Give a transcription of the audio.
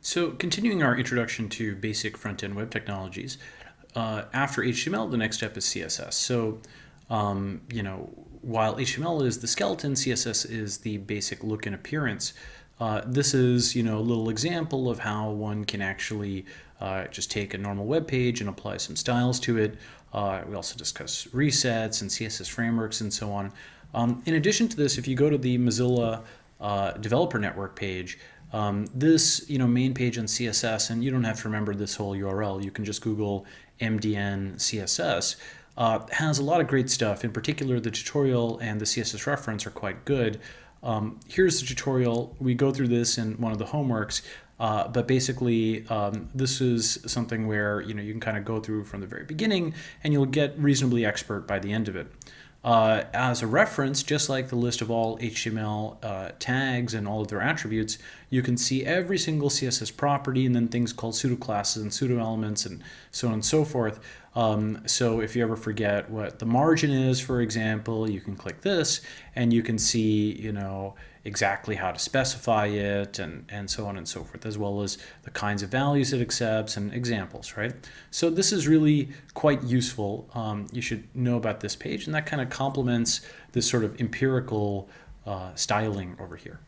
So continuing our introduction to basic front-end web technologies, after HTML, the next step is CSS. So, while HTML is the skeleton, CSS is the basic look and appearance. This is, a little example of how one can actually just take a normal web page and apply some styles to it. We also discuss resets and CSS frameworks and so on. In addition to this, if you go to the Mozilla Developer Network page, this main page on CSS, and you don't have to remember this whole URL, you can just Google MDN CSS, has a lot of great stuff. In particular, the tutorial and the CSS reference are quite good. Here's the tutorial. We go through this in one of the homeworks, but basically this is something where you can kind of go through from the very beginning and you'll get reasonably expert by the end of it. As a reference, just like the list of all HTML tags and all of their attributes, you can see every single CSS property and then things called pseudo-classes and pseudo-elements and so on and so forth. So if you ever forget what the margin is, for example, you can click this and you can see, exactly how to specify it and so on and so forth, as well as the kinds of values it accepts and examples, right? So this is really quite useful. You should know about this page, and that kind of complements this sort of empirical styling over here.